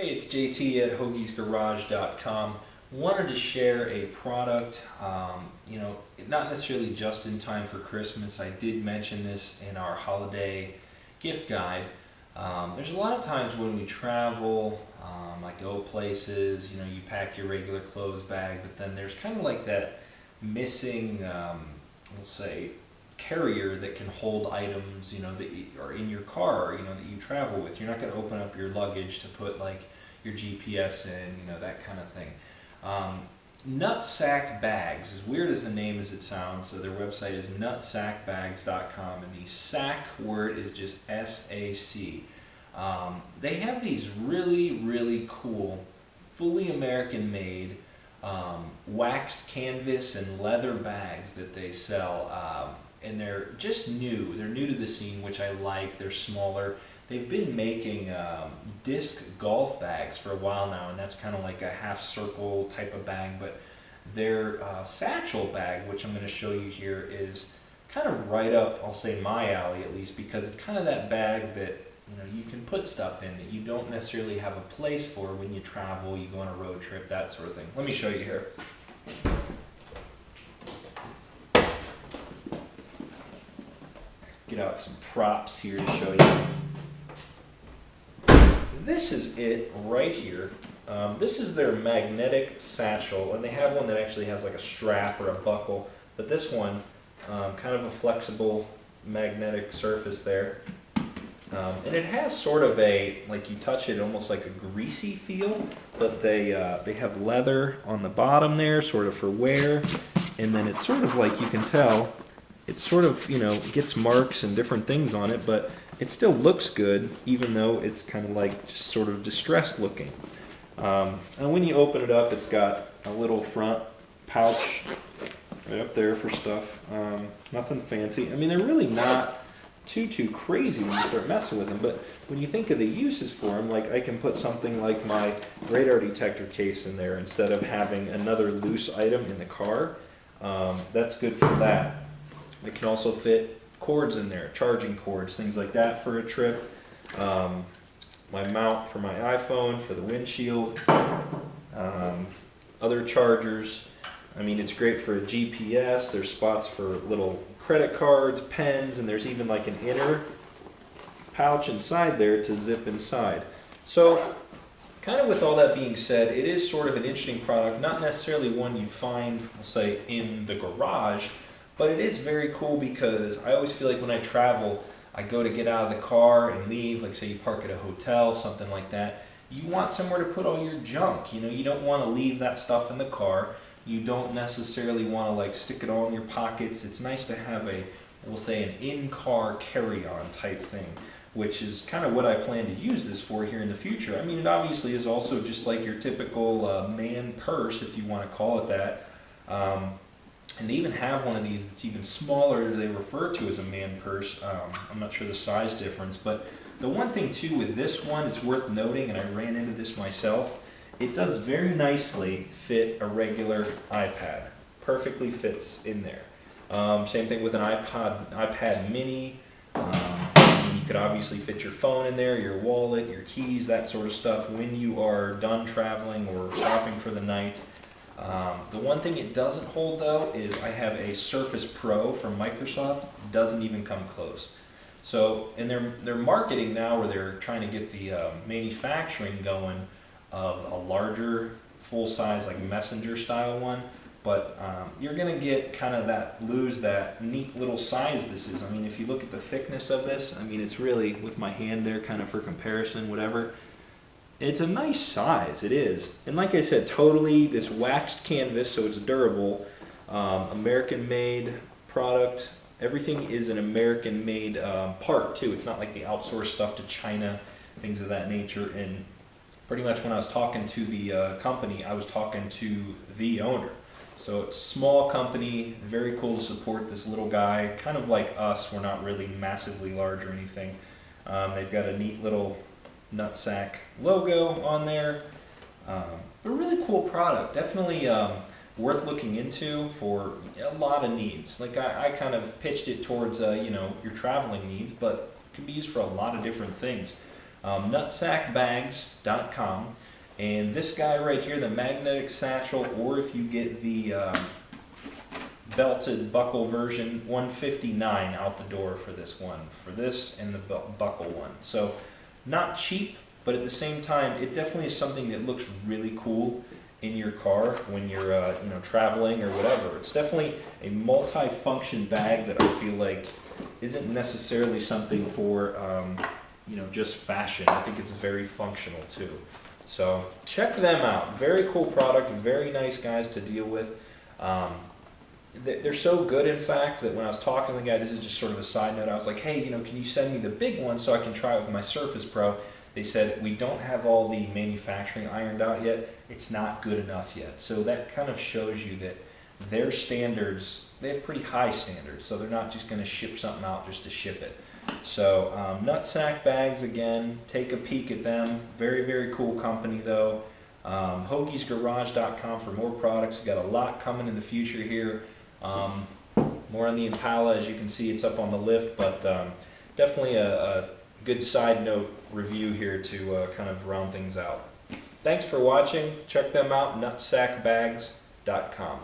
Hey, it's JT at hoagiesgarage.com. Wanted to share a product, not necessarily just in time for Christmas. I did mention this in our holiday gift guide. There's a lot of times when we travel, I go places, you pack your regular clothes bag, but then there's kind of like that missing, let's say, carrier that can hold items, that are in your car, that you travel with. You're not going to open up your luggage to put like your GPS in, that kind of thing. NutSac Bags, as weird as the name as it sounds, so their website is nutsacbags.com, and the sac word is just S-A-C. They have these really cool, fully American made waxed canvas and leather bags that they sell, and they're just new. They're new to the scene, which I like. They're smaller. They've been making disc golf bags for a while now, and that's kind of like a half circle type of bag, but their satchel bag, which I'm going to show you here, is kind of right up, I'll say my alley at least, because it's kind of that bag that you can put stuff in that you don't necessarily have a place for when you travel, you go on a road trip, that sort of thing. Let me show you here. Get out some props here to show you. This is it right here. This is their magnetic satchel, and they have one that actually has like a strap or a buckle, but this one, kind of a flexible magnetic surface there. And it has sort of a, like you touch it, almost like a greasy feel, but they have leather on the bottom there, sort of for wear, and then it's sort of like, you can tell, it's sort of, gets marks and different things on it, but it still looks good, even though it's kind of like just sort of distressed looking. And when you open it up, it's got a little front pouch right up there for stuff. Nothing fancy. I mean, they're really not too crazy when you start messing with them, but when you think of the uses for them, like I can put something like my radar detector case in there instead of having another loose item in the car. That's good for that. It can also fit cords in there, charging cords, things like that for a trip. My mount for my iPhone, for the windshield, other chargers. I mean, it's great for a GPS. There's spots for little credit cards, pens, and there's even like an inner pouch inside there to zip inside. So, kind of with all that being said, it is sort of an interesting product, not necessarily one you find, we'll say, in the garage, but it is very cool because I always feel like when I travel, I go to get out of the car and leave, like say you park at a hotel, something like that. You want somewhere to put all your junk. You don't want to leave that stuff in the car. You don't necessarily want to like stick it all in your pockets. It's nice to have a, we'll say, an in-car carry-on type thing, which is kind of what I plan to use this for here in the future. I mean, it obviously is also just like your typical man purse, if you want to call it that. And they even have one of these that's even smaller. They refer to as a man purse. I'm not sure the size difference, but the one thing too with this one is worth noting, and I ran into this myself, it does very nicely fit a regular iPad. Perfectly fits in there. Same thing with an iPad mini. You could obviously fit your phone in there, your wallet, your keys, that sort of stuff when you are done traveling or shopping for the night. The one thing it doesn't hold though is I have a Surface Pro from Microsoft. Doesn't even come close. So, and they're marketing now, where they're trying to get the manufacturing going of a larger, full-size, like messenger style one. But you're going to get kind of lose that neat little size this is. I mean, if you look at the thickness of this, I mean, it's really, with my hand there, kind of for comparison, whatever. It's a nice size, it is. And like I said, totally this waxed canvas, so it's durable, American-made product. Everything is an American-made part, too. It's not like the outsourced stuff to China, things of that nature. And pretty much when I was talking to the company, I was talking to the owner. So it's a small company, very cool to support this little guy, kind of like us. We're not really massively large or anything. They've got a neat little NutSac logo on there. A really cool product, definitely worth looking into for a lot of needs. Like I kind of pitched it towards your traveling needs, but it can be used for a lot of different things. NutSacBags.com. And this guy right here, the magnetic satchel, or if you get the belted buckle version, $159 out the door for this one, for this and the buckle one. So not cheap, but at the same time, it definitely is something that looks really cool in your car when you're traveling or whatever. It's definitely a multi-function bag that I feel like isn't necessarily something for just fashion. I think it's very functional too. So check them out. Very cool product, very nice guys to deal with. They're so good, in fact, that when I was talking to the guy, this is just sort of a side note, I was like, hey, can you send me the big one so I can try it with my Surface Pro? They said, we don't have all the manufacturing ironed out yet. It's not good enough yet. So that kind of shows you that their standards, they have pretty high standards, so they're not just going to ship something out just to ship it. So NutSac Bags, again, take a peek at them. Very, very cool company though. HoagiesGarage.com for more products. We've got a lot coming in the future here. More on the Impala, as you can see, it's up on the lift, but definitely a good side note review here to kind of round things out. Thanks for watching. Check them out, NutSacBags.com.